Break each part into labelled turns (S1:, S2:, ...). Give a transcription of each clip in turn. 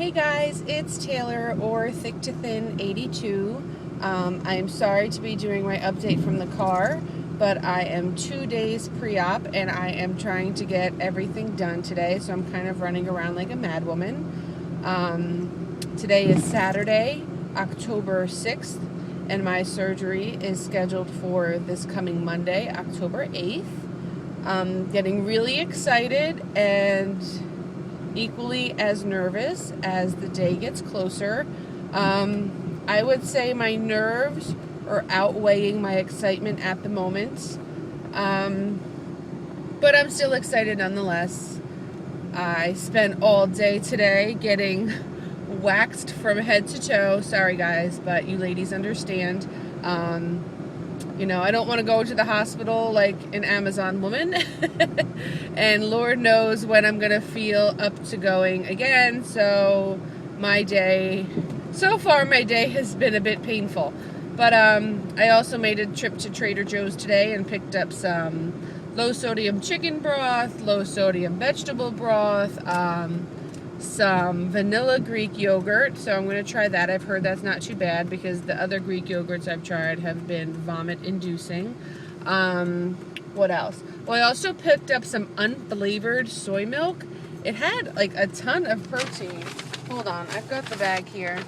S1: Hey guys, it's Taylor or Thick to Thin 82. I am sorry to be doing my update from the car, but I am 2 days pre-op and I am trying to get everything done today, so I'm kind of running around like a madwoman. Today is Saturday, October 6th, and my surgery is scheduled for this coming Monday, October 8th. I'm getting really excited and equally as nervous as the day gets closer. I would say my nerves are outweighing my excitement at the moment, but I'm still excited nonetheless. I spent all day today getting waxed from head to toe. Sorry guys, but you ladies understand. I don't want to go to the hospital like an Amazon woman. And Lord knows when I'm going to feel up to going again. So far my day has been a bit painful. But I also made a trip to Trader Joe's today and picked up some low sodium chicken broth, low sodium vegetable broth, some vanilla Greek yogurt, so I'm going to try that. I've heard that's not too bad because the other Greek yogurts I've tried have been vomit inducing. What else? Well, I also picked up some unflavored soy milk. It had like a ton of protein. Hold on, I've got the bag here.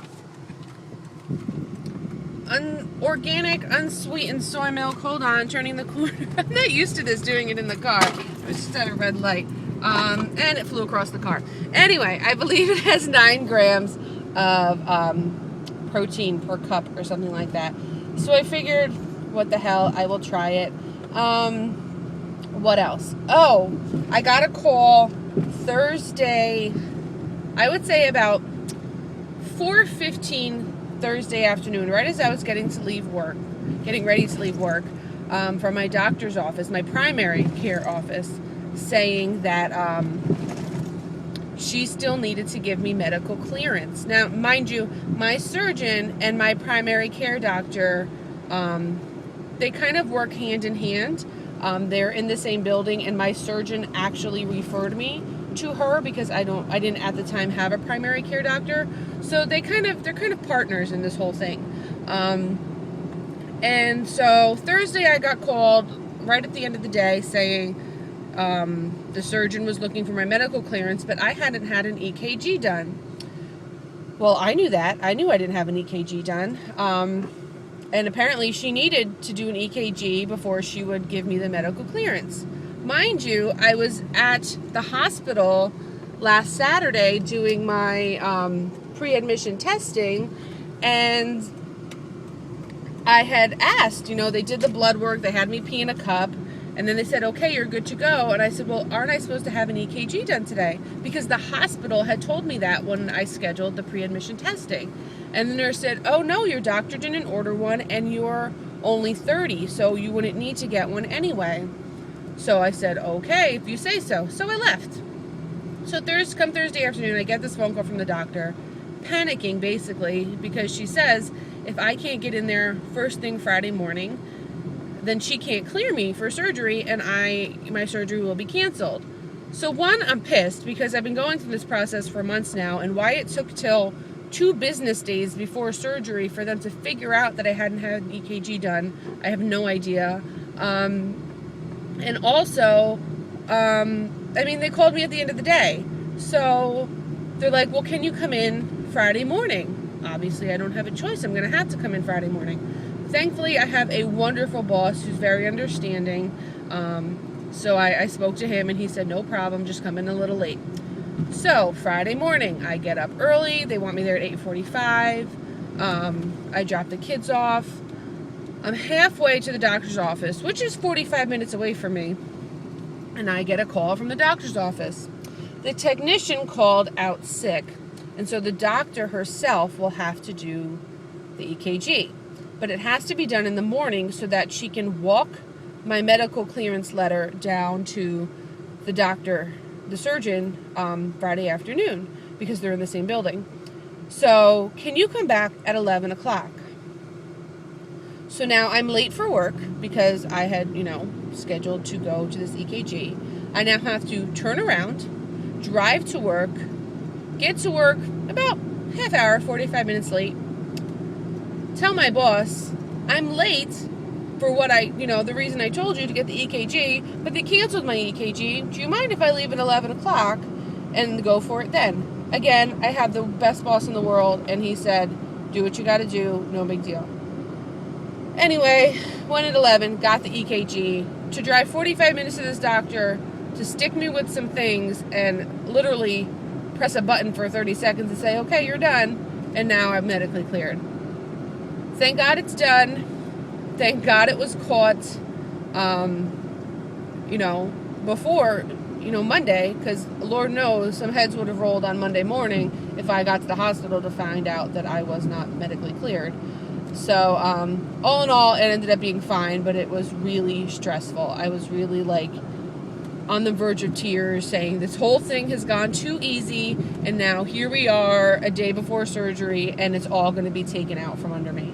S1: Organic, unsweetened soy milk. Hold on, turning the corner. I'm not used to this, doing it in the car. It was just at a red light. And it flew across the car. Anyway, I believe it has 9 grams of protein per cup or something like that. So I figured, what the hell, I will try it. What else? Oh, I got a call Thursday, I would say about 4:15 Thursday afternoon, right as I was getting ready to leave work, from my doctor's office, my primary care office, saying that she still needed to give me medical clearance. Now, mind you, my surgeon and my primary care doctor, they kind of work hand in hand. They're in the same building, and my surgeon actually referred me to her because I didn't at the time have a primary care doctor. So they're kind of partners in this whole thing. And so Thursday I got called right at the end of the day saying the surgeon was looking for my medical clearance, but I hadn't had an EKG done. Well, I knew that. I knew I didn't have an EKG done. And apparently she needed to do an EKG before she would give me the medical clearance. Mind you, I was at the hospital last Saturday doing my pre-admission testing, and I had asked, they did the blood work, they had me pee in a cup, and then they said, okay, you're good to go. And I said, well, aren't I supposed to have an EKG done today? Because the hospital had told me that when I scheduled the pre-admission testing. And the nurse said, oh no, your doctor didn't order one and you're only 30, so you wouldn't need to get one anyway. So I said, okay, if you say so. So I left. So come Thursday afternoon, I get this phone call from the doctor, panicking basically, because she says, if I can't get in there first thing Friday morning, then she can't clear me for surgery and my surgery will be canceled. So one, I'm pissed because I've been going through this process for months now, and why it took till 2 business days before surgery for them to figure out that I hadn't had an EKG done, I have no idea. And also, they called me at the end of the day. So they're like, well, can you come in Friday morning? Obviously, I don't have a choice. I'm going to have to come in Friday morning. Thankfully, I have a wonderful boss who's very understanding. So I spoke to him and he said, no problem, just come in a little late. So Friday morning, I get up early. They want me there at 8:45. I drop the kids off. I'm halfway to the doctor's office, which is 45 minutes away from me. And I get a call from the doctor's office. The technician called out sick. And so the doctor herself will have to do the EKG. But it has to be done in the morning so that she can walk my medical clearance letter down to the doctor, the surgeon, Friday afternoon, because they're in the same building. So can you come back at 11 o'clock? So now I'm late for work because I had, scheduled to go to this EKG. I now have to turn around, drive to work, get to work, about half hour, 45 minutes late. Tell my boss I'm late for what the reason I told you to get the EKG, but they canceled my EKG. Do you mind if I leave at 11 o'clock and go for it then? Again, I have the best boss in the world, and he said, do what you got to do, no big deal. Anyway, went at 11, got the EKG, to drive 45 minutes to this doctor, to stick me with some things, and literally press a button for 30 seconds and say, okay, you're done, and now I'm medically cleared. Thank God it's done. Thank God it was caught, before, Monday, because Lord knows some heads would have rolled on Monday morning if I got to the hospital to find out that I was not medically cleared. So, all in all, it ended up being fine, but it was really stressful. I was really, on the verge of tears, saying this whole thing has gone too easy, and now here we are a day before surgery, and it's all going to be taken out from under me.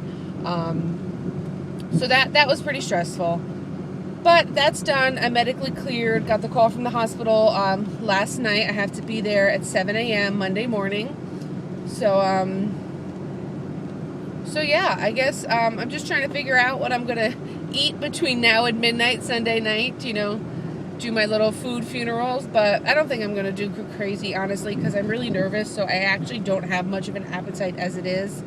S1: So that was pretty stressful. But that's done. I'm medically cleared. Got the call from the hospital last night. I have to be there at 7 a.m. Monday morning. So yeah, I guess I'm just trying to figure out what I'm going to eat between now and midnight Sunday night, do my little food funerals. But I don't think I'm going to do crazy, honestly, because I'm really nervous. So I actually don't have much of an appetite as it is.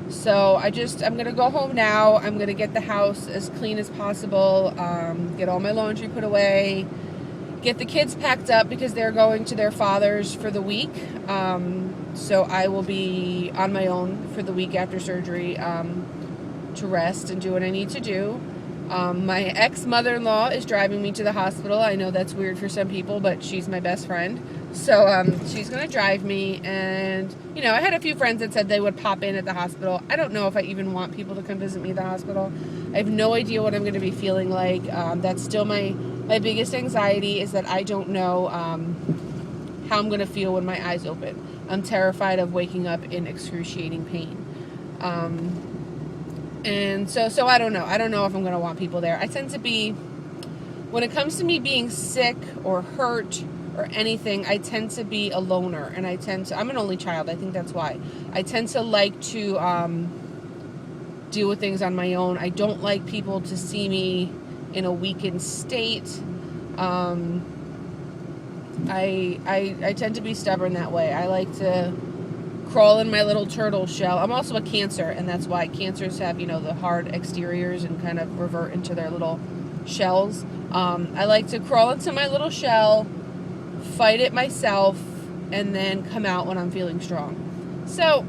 S1: So I'm going to go home now. I'm going to get the house as clean as possible, get all my laundry put away, get the kids packed up because they're going to their father's for the week. So I will be on my own for the week after surgery to rest and do what I need to do. My ex-mother-in-law is driving me to the hospital. I know that's weird for some people, but she's my best friend. So she's going to drive me, and, I had a few friends that said they would pop in at the hospital. I don't know if I even want people to come visit me at the hospital. I have no idea what I'm going to be feeling like. That's still my biggest anxiety, is that I don't know how I'm going to feel when my eyes open. I'm terrified of waking up in excruciating pain. And so I don't know. I don't know if I'm going to want people there. I tend to be, when it comes to me being sick or hurt or anything, I tend to be a loner, and I'm an only child. I think that's why. I tend to like to deal with things on my own. I don't like people to see me in a weakened state. I tend to be stubborn that way. I like to crawl in my little turtle shell. I'm also a Cancer, and that's why Cancers have, the hard exteriors and kind of revert into their little shells. I like to crawl into my little shell, fight it myself, and then come out when I'm feeling strong. So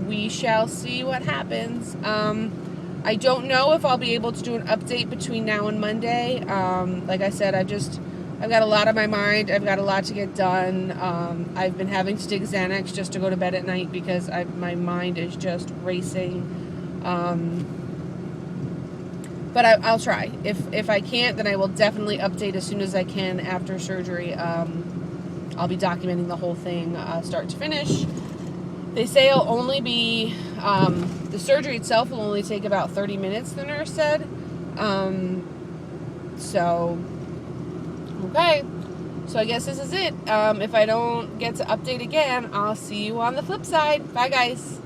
S1: we shall see what happens. I don't know if I'll be able to do an update between now and Monday. Like I said, I've got a lot on my mind. I've got a lot to get done. I've been having to take Xanax just to go to bed at night because my mind is just racing. But I'll try. If I can't, then I will definitely update as soon as I can after surgery. I'll be documenting the whole thing start to finish. They say it'll only be, the surgery itself will only take about 30 minutes, the nurse said. Okay. So I guess this is it. If I don't get to update again, I'll see you on the flip side. Bye, guys.